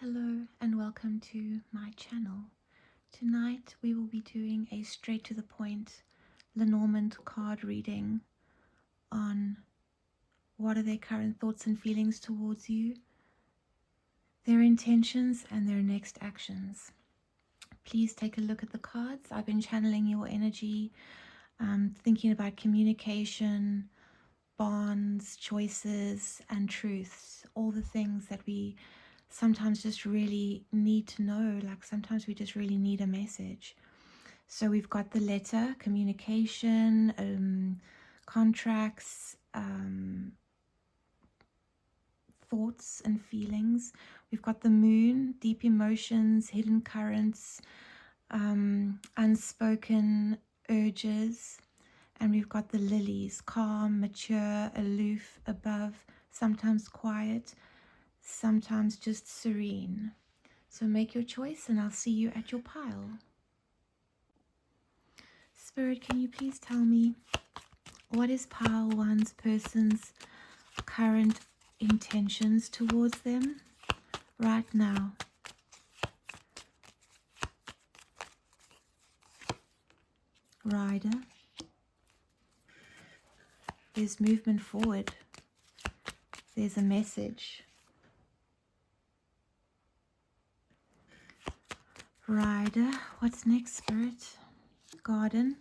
Hello and welcome to my channel. Tonight we will be doing a straight to the point Lenormand card reading on what are their current thoughts and feelings towards you, their intentions and their next actions. Please take a look at the cards. I've been channeling your energy, thinking about communication, bonds, choices and truths, all the things that we sometimes just really need to know. Like sometimes we just really need a message. So we've got the letter, communication, contracts, thoughts and feelings. We've got the moon, deep emotions, hidden currents, unspoken urges. And we've got the lilies, calm, mature, aloof, above, sometimes quiet, sometimes just serene. So make your choice and I'll see you at your pile. Spirit, can you please tell me what is pile one's person's current intentions towards them right now? Rider. There's movement forward. There's a message. Rider. What's next, Spirit? Garden.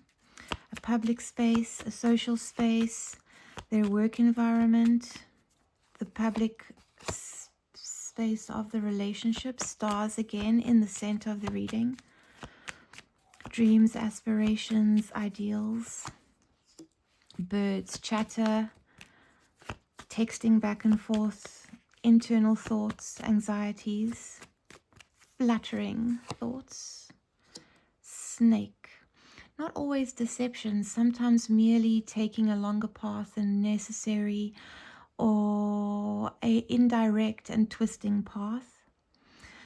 A public space, a social space, their work environment, the public space of the relationship. Stars again in the center of the reading. Dreams, aspirations, ideals. Birds, chatter, texting back and forth, internal thoughts, anxieties, fluttering thoughts. Snake. Not always deception, sometimes merely taking a longer path than necessary or an indirect and twisting path.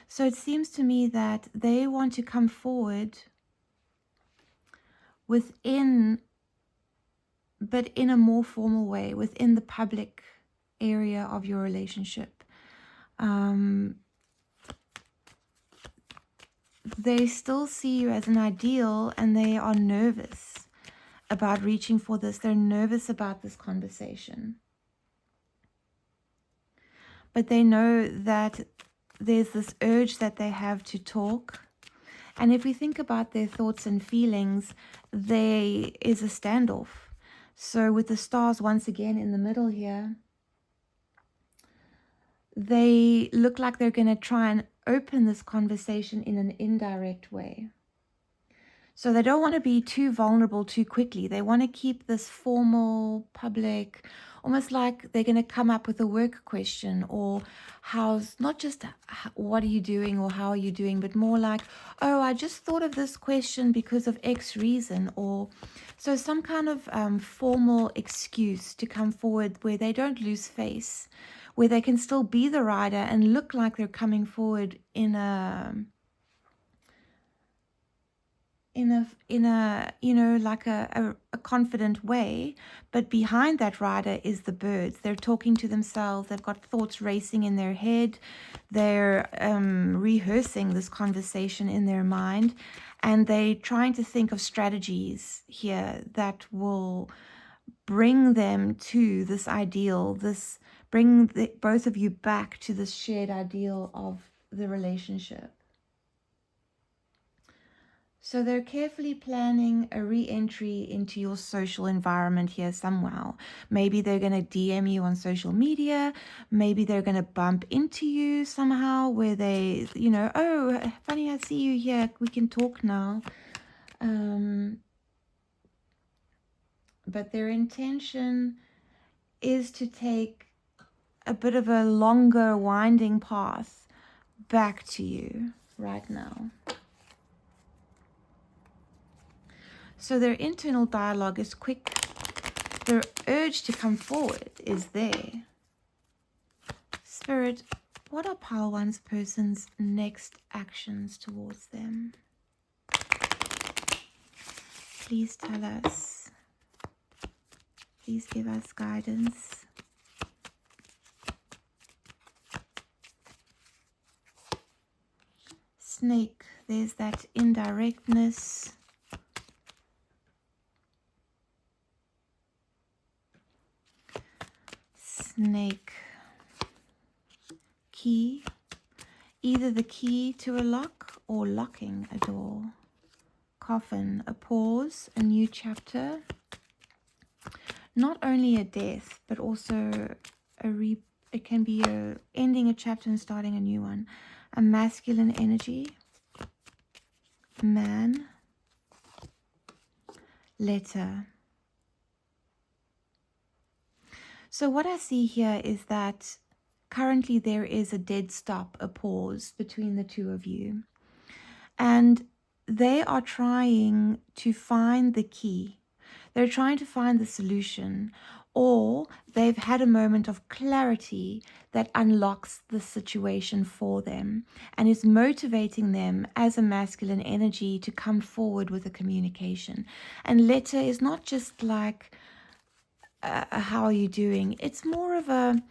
So it seems to me that they want to come forward within, but in a more formal way, within the public area of your relationship. They still see you as an ideal and they are nervous about reaching for this. They're nervous about this conversation. But they know that there's this urge that they have to talk. And if we think about their thoughts and feelings, there is a standoff. So with the stars once again in the middle here, they look like they're going to try and open this conversation in an indirect way. So they don't want to be too vulnerable too quickly. They want to keep this formal, public, almost like they're going to come up with a work question or how's, not just what are you doing or how are you doing, but more like, oh, I just thought of this question because of X reason, or so some kind of formal excuse to come forward where they don't lose face, where they can still be the rider and look like they're coming forward in a you know, like a confident way, but behind that rider is the birds. They're talking to themselves. They've got thoughts racing in their head. They're rehearsing this conversation in their mind, and they're trying to think of strategies here that will bring them to this ideal, bring both of you back to this shared ideal of the relationship. So they're carefully planning a re-entry into your social environment here somehow. Maybe they're going to DM you on social media. Maybe they're going to bump into you somehow where they, you know, oh, funny, I see you here. We can talk now. But their intention is to take a bit of a longer winding path back to you right now. So their internal dialogue is quick. Their urge to come forward is there. Spirit, what are pile one's person's next actions towards them? Please tell us. Please give us guidance. Snake, there's that indirectness. Snake. Key. Either the key to a lock or locking a door. Coffin, a pause, a new chapter. Not only a death, but also it can be ending a chapter and starting a new one. A masculine energy. Man. Letter. So what I see here is that currently there is a dead stop, a pause between the two of you. And they are trying to find the key. They're trying to find the solution, or they've had a moment of clarity that unlocks the situation for them and is motivating them as a masculine energy to come forward with a communication. And letter is not just like, how are you doing? It's more of a,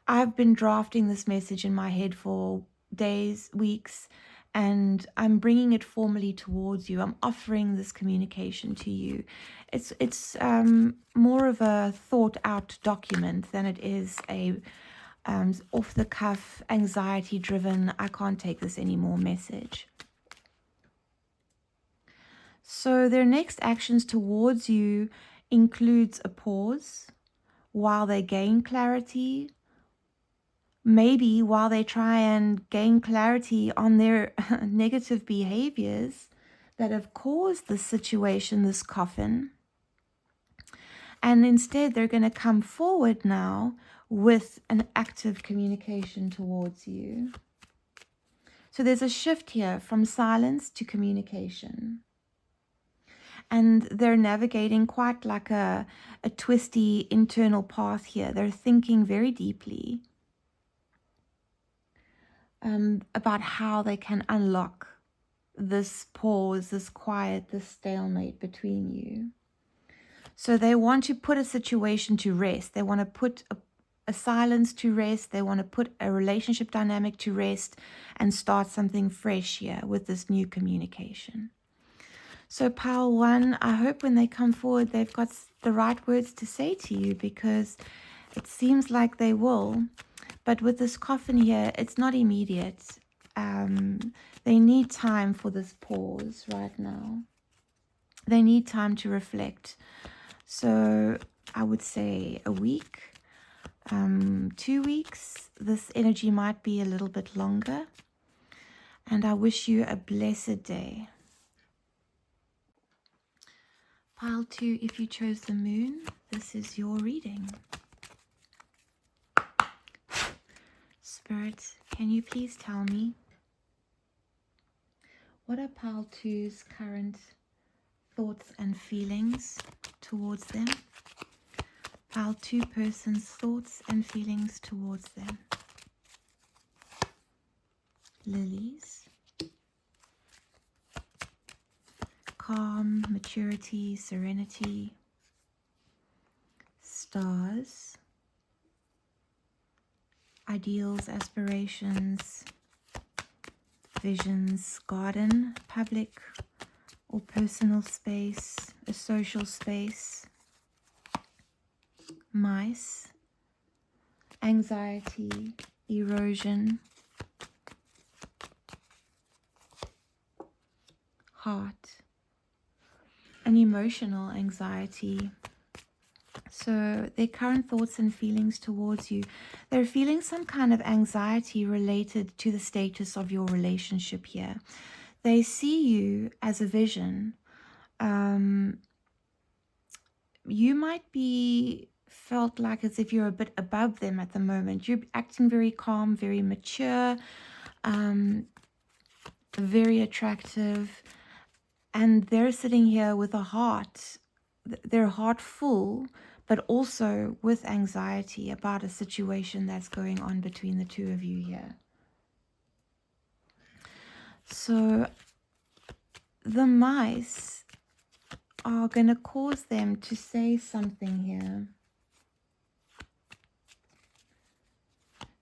I've been drafting this message in my head for days, weeks, and I'm bringing it formally towards you. I'm offering this communication to you. It's more of a thought out document than it is a off the cuff, anxiety driven, I can't take this anymore message. So their next actions towards you includes a pause while they gain clarity, maybe while they try and gain clarity on their negative behaviors that have caused this situation, this coffin. And instead, they're going to come forward now with an active communication towards you. So there's a shift here from silence to communication. And they're navigating quite like a twisty internal path here. They're thinking very deeply about how they can unlock this pause, this quiet, this stalemate between you. So they want to put a situation to rest. They want to put a silence to rest. They want to put a relationship dynamic to rest and start something fresh here with this new communication. So pile one, I hope when they come forward, they've got the right words to say to you, because it seems like they will. But with this coffin here, it's not immediate. They need time for this pause right now. They need time to reflect. So I would say a week, 2 weeks. This energy might be a little bit longer. And I wish you a blessed day. Pile 2, if you chose the moon, this is your reading. Spirit, can you please tell me, what are Pile 2's current thoughts and feelings towards them? Pile 2 person's thoughts and feelings towards them. Lilies. Calm, maturity, serenity. Stars. Ideals, aspirations, visions, garden, public or personal space, a social space. Mice. Anxiety, erosion. Heart. An emotional anxiety. So their current thoughts and feelings towards you, they're feeling some kind of anxiety related to the status of your relationship here. They see you as a vision. You might be felt like as if you're a bit above them at the moment. You're acting very calm, very mature, very attractive. And they're sitting here with a heart, their heart full, but also with anxiety about a situation that's going on between the two of you here. So the mice are going to cause them to say something here.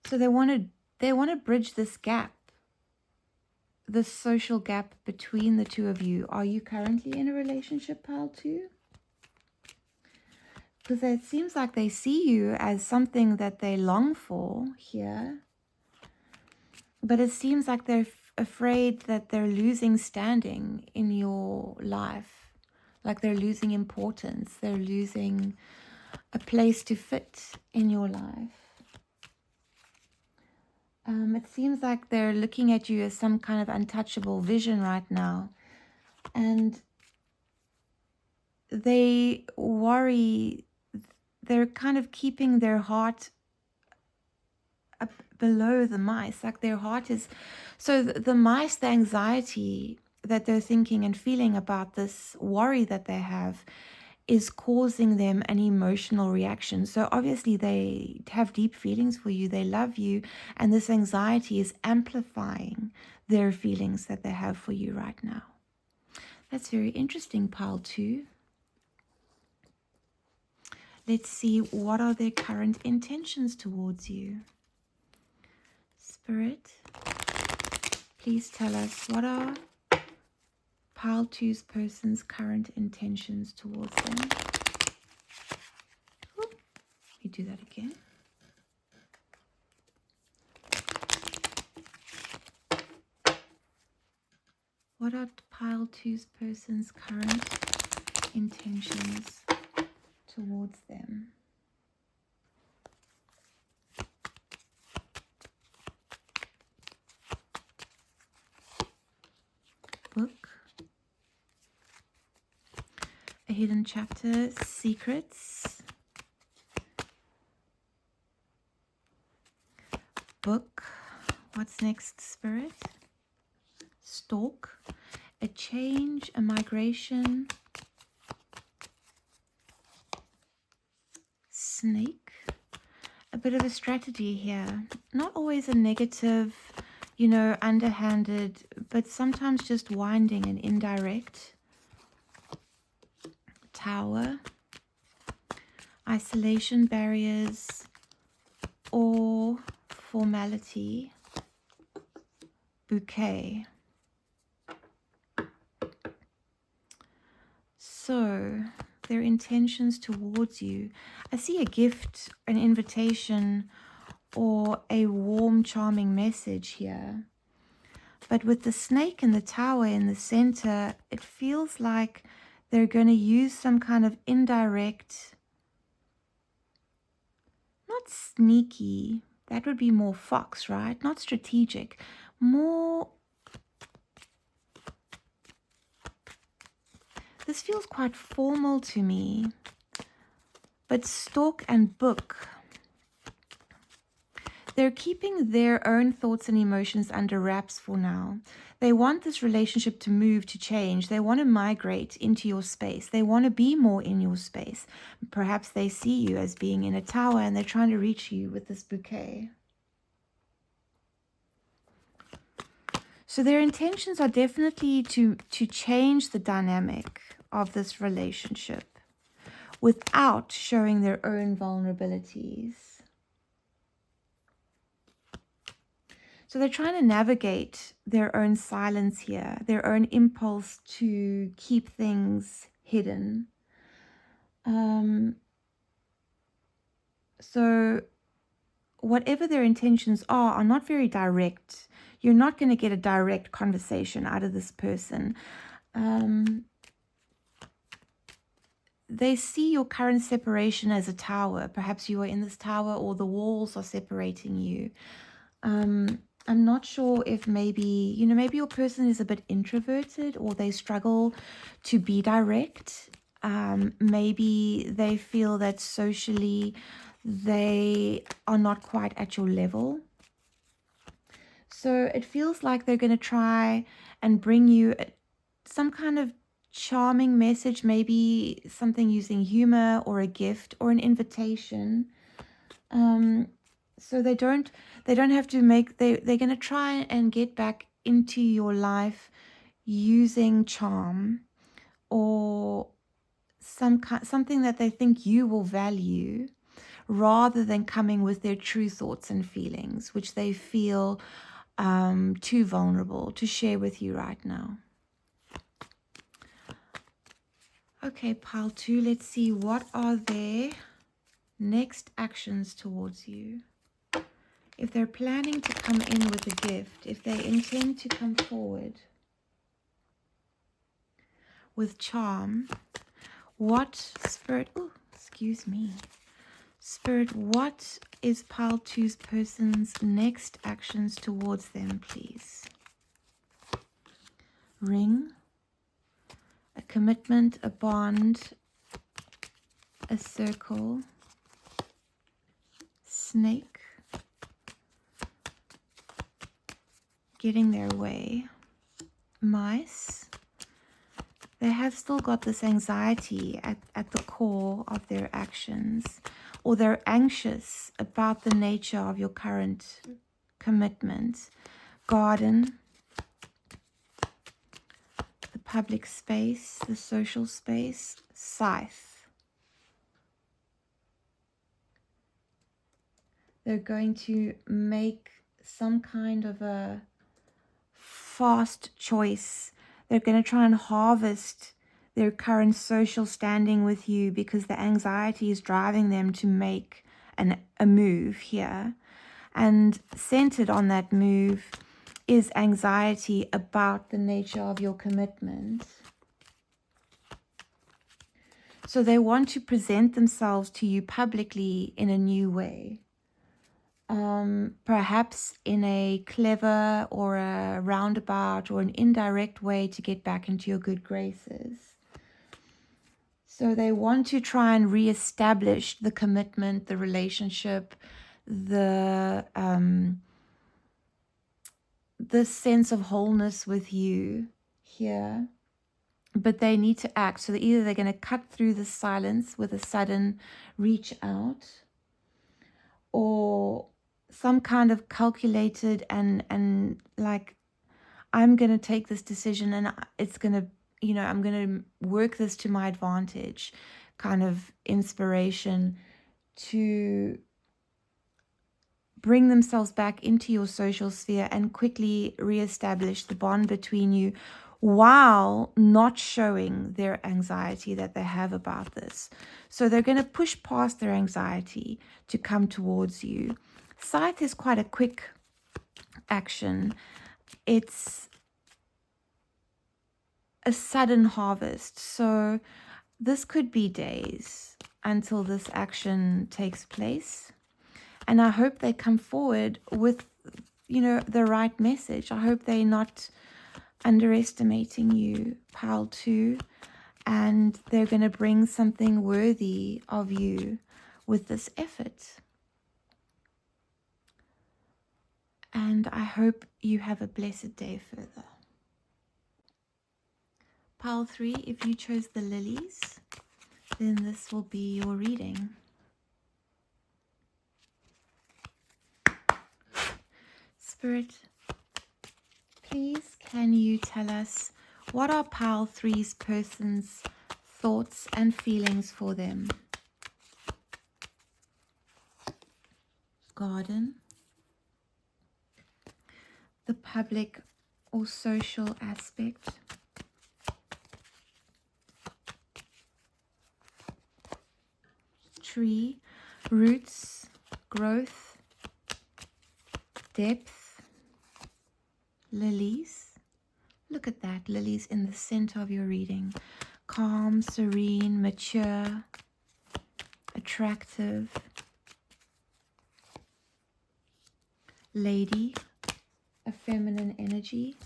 So they want to bridge this gap. the social gap between the two of you. Are you currently in a relationship, pile 2? Because it seems like they see you as something that they long for here. But it seems like they're afraid that they're losing standing in your life. Like they're losing importance. They're losing a place to fit in your life. It seems like they're looking at you as some kind of untouchable vision right now. And they worry, they're kind of keeping their heart up below the mice. Like their heart is... So the mice, the anxiety that they're thinking and feeling about this worry that they have is causing them an emotional reaction. So obviously they have deep feelings for you, they love you, and this anxiety is amplifying their feelings that they have for you right now. That's very interesting, pile 2. Let's see, what are their current intentions towards you? Spirit, please tell us, what are pile 2's person's current intentions towards them? Let me do that again. What are pile 2's person's current intentions towards them? Book, a hidden chapter, secrets, book, what's next, Spirit? Stalk, a change, a migration, snake, a bit of a strategy here. Not always a negative, underhanded, but sometimes just winding and indirect. Tower, isolation, barriers, or formality. Bouquet. So, their intentions towards you. I see a gift, an invitation, or a warm, charming message here. But with the snake and the tower in the center, it feels like they're going to use some kind of indirect, not sneaky, that would be more fox, right? Not strategic, more... This feels quite formal to me. But stalk and book, they're keeping their own thoughts and emotions under wraps for now. They want this relationship to move, to change. They want to migrate into your space. They want to be more in your space. Perhaps they see you as being in a tower and they're trying to reach you with this bouquet. So their intentions are definitely to change the dynamic of this relationship without showing their own vulnerabilities. So they're trying to navigate their own silence here, their own impulse to keep things hidden. So whatever their intentions are not very direct. You're not going to get a direct conversation out of this person. They see your current separation as a tower. Perhaps you are in this tower or the walls are separating you. I'm not sure if maybe your person is a bit introverted or they struggle to be direct. Maybe they feel that socially they are not quite at your level. So it feels like they're going to try and bring you some kind of charming message, maybe something using humor or a gift or an invitation. So they don't have to they're going to try and get back into your life using charm or something that they think you will value, rather than coming with their true thoughts and feelings, which they feel too vulnerable to share with you right now. Okay, pile 2, let's see, what are their next actions towards you? If they're planning to come in with a gift, if they intend to come forward with charm, what Spirit, oh, excuse me, Spirit, what is pile 2's person's next actions towards them, please? Ring, a commitment, a bond, a circle, snake, getting their way, mice. They have still got this anxiety at the core of their actions, or they're anxious about the nature of your current commitment. Garden, the public space, the social space, scythe. They're going to make some kind of a fast choice. They're going to try and harvest their current social standing with you because the anxiety is driving them to make a move here. And centered on that move is anxiety about the nature of your commitment. So they want to present themselves to you publicly in a new way. Perhaps in a clever or a roundabout or an indirect way to get back into your good graces. So they want to try and reestablish the commitment, the relationship, the sense of wholeness with you here. But they need to act. So either they're going to cut through the silence with a sudden reach out, or some kind of calculated and like, I'm going to take this decision and it's going to, I'm going to work this to my advantage kind of inspiration to bring themselves back into your social sphere and quickly reestablish the bond between you while not showing their anxiety that they have about this. So they're going to push past their anxiety to come towards you. Scythe is quite a quick action. It's a sudden harvest. So this could be days until this action takes place. And I hope they come forward with, the right message. I hope they're not underestimating you, pile 2, and they're going to bring something worthy of you with this effort. And I hope you have a blessed day further. Pile 3, if you chose the lilies, then this will be your reading. Spirit, please can you tell us what are pile 3's person's thoughts and feelings for them? Garden, the public or social aspect, tree, roots, growth, depth, lilies. Look at that, lilies in the center of your reading. Calm, serene, mature, attractive. Lady, a feminine energy.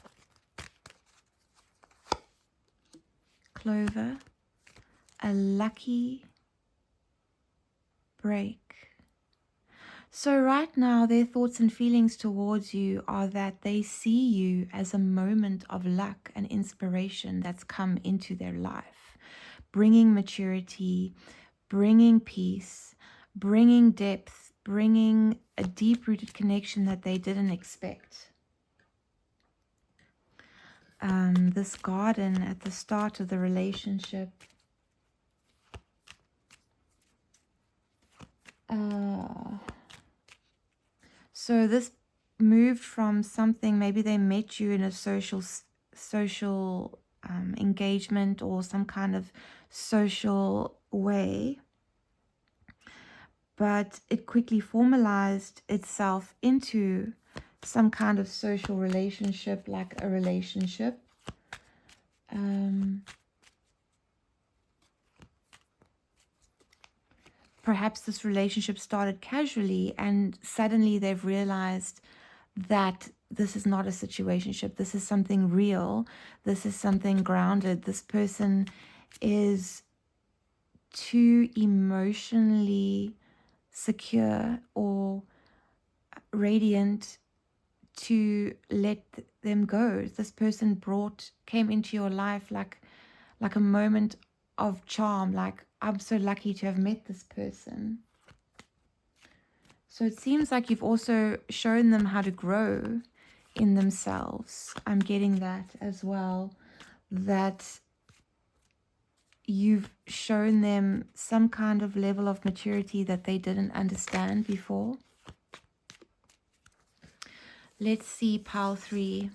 Clover, a lucky break. So right now, their thoughts and feelings towards you are that they see you as a moment of luck and inspiration that's come into their life, bringing maturity, bringing peace, bringing depth, bringing a deep-rooted connection that they didn't expect. This garden at the start of the relationship, so this moved from something, maybe they met you in a social engagement or some kind of social way, but it quickly formalized itself into some kind of social relationship, like a relationship. Perhaps this relationship started casually and suddenly they've realized that this is not a situationship. This is something real. This is something grounded. This person is too emotionally secure or radiant to let them go. This person came into your life like a moment of charm, like, I'm so lucky to have met this person. So it seems like you've also shown them how to grow in themselves. I'm getting that as well, that you've shown them some kind of level of maturity that they didn't understand before. Let's see, pile 3.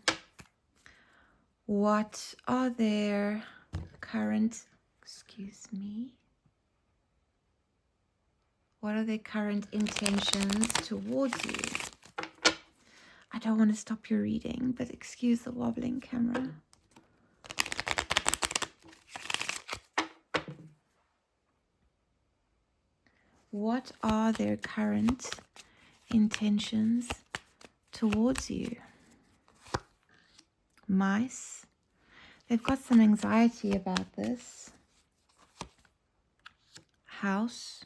What are their current, what are their current intentions towards you? I don't want to stop your reading, but excuse the wobbling camera. What are their current intentions towards you? Mice. They've got some anxiety about this. House.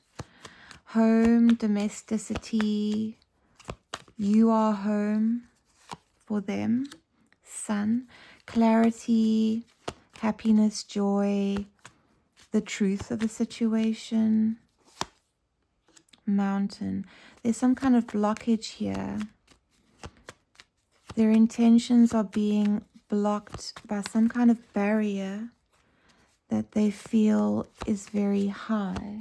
Home, domesticity. You are home for them. Sun. Clarity, happiness, joy, the truth of a situation. Mountain. There's some kind of blockage here. Their intentions are being blocked by some kind of barrier that they feel is very high.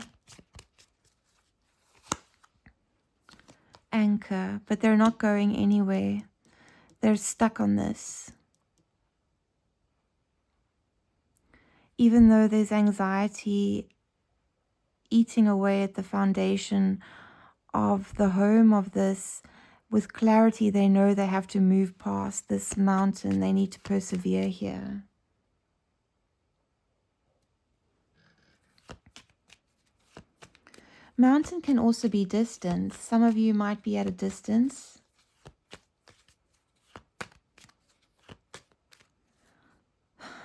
Anchor, but they're not going anywhere. They're stuck on this. Even though there's anxiety eating away at the foundation of the home of this, with clarity they know they have to move past this mountain. They need to persevere here. Mountain can also be distance. Some of you might be at a distance.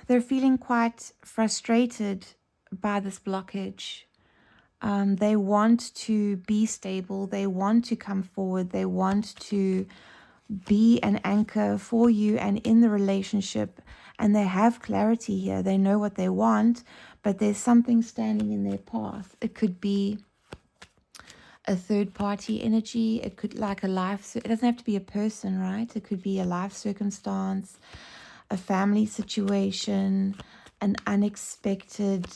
They're feeling quite frustrated by this blockage. They want to be stable. They want to come forward. They want to be an anchor for you and in the relationship. And they have clarity here. They know what they want, but there's something standing in their path. It could be a third party energy. It could like a life. It doesn't have to be a person, right? It could be a life circumstance, a family situation, an unexpected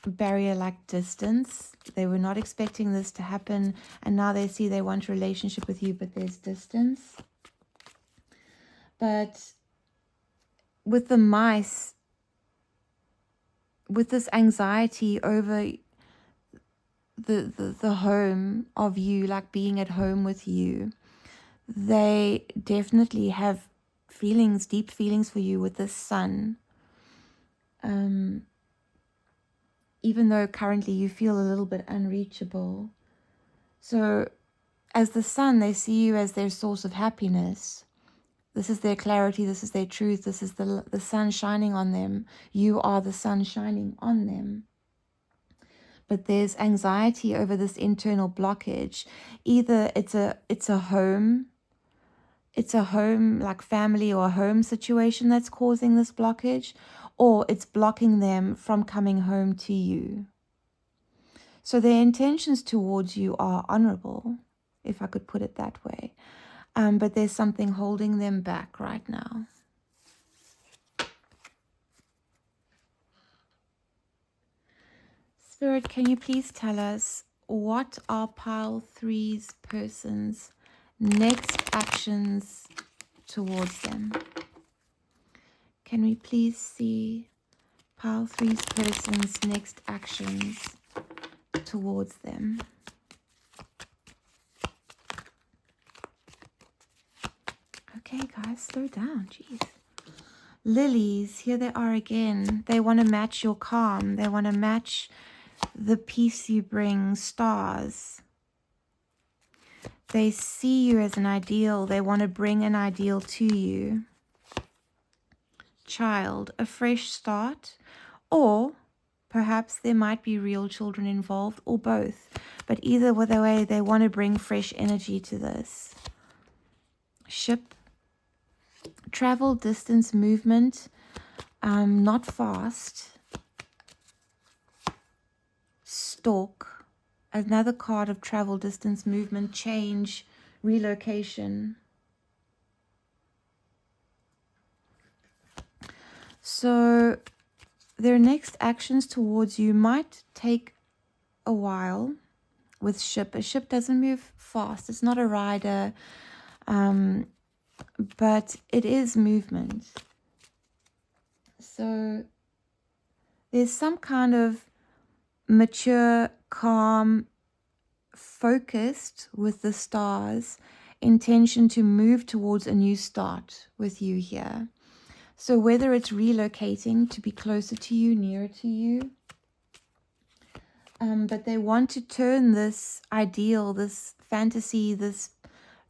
barrier like distance. They were not expecting this to happen, and now they see they want a relationship with you, but there's distance. But with the mice, with this anxiety over the home of you, like being at home with you, they definitely have feelings, deep feelings for you with the sun. Even though currently you feel a little bit unreachable. So as the sun, they see you as their source of happiness. This is their clarity. This is their truth. This is the sun shining on them. You are the sun shining on them. But there's anxiety over this internal blockage. Either it's a home like family or a home situation that's causing this blockage, or it's blocking them from coming home to you. So their intentions towards you are honorable, if I could put it that way. But there's something holding them back right now. Spirit, can you please tell us, what are pile 3's person's next actions towards them. Can we please see Pile 3's person's next actions towards them? Okay, guys, slow down. Jeez. Lilies, here they are again. They want to match your calm. They want to match the peace you bring. Stars. They see you as an ideal. They want to bring an ideal to you. Child, a fresh start. Or perhaps there might be real children involved, or both. But either way, they want to bring fresh energy to this. Ship. Travel, distance, movement. Not fast. Stalk. Another card of travel, distance, movement, change, relocation. So their next actions towards you might take a while with ship. A ship doesn't move fast. It's not a rider, but it is movement. So there's some kind of mature, calm, focused with the stars, intention to move towards a new start with you here. So whether it's relocating to be closer to you, nearer to you, but they want to turn this ideal, this fantasy, this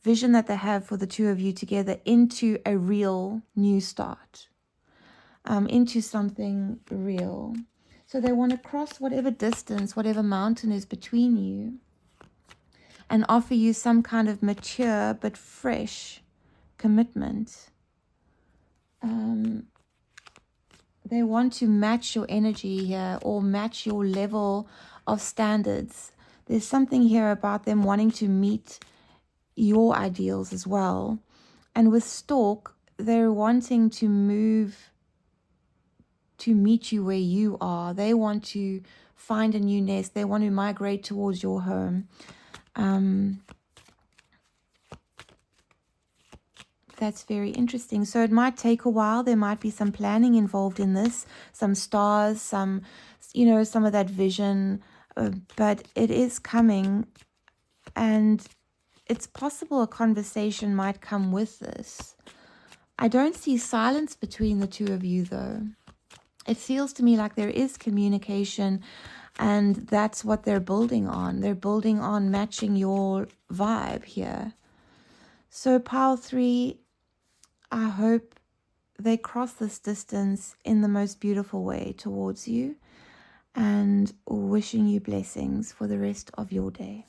vision that they have for the two of you together into a real new start, into something real. So they want to cross whatever distance, whatever mountain is between you, and offer you some kind of mature but fresh commitment. They want to match your energy here, or match your level of standards. There's something here about them wanting to meet your ideals as well. And with Stalk, they're wanting to move to meet you where you are. They want to find a new nest. They want to migrate towards your home. That's very interesting. So it might take a while. There might be some planning involved in this, some stars, some of that vision, but it is coming, and it's possible a conversation might come with this. I don't see silence between the two of you, though. It feels to me like there is communication, and that's what they're building on. They're building on matching your vibe here. So Pile 3, I hope they cross this distance in the most beautiful way towards you, and wishing you blessings for the rest of your day.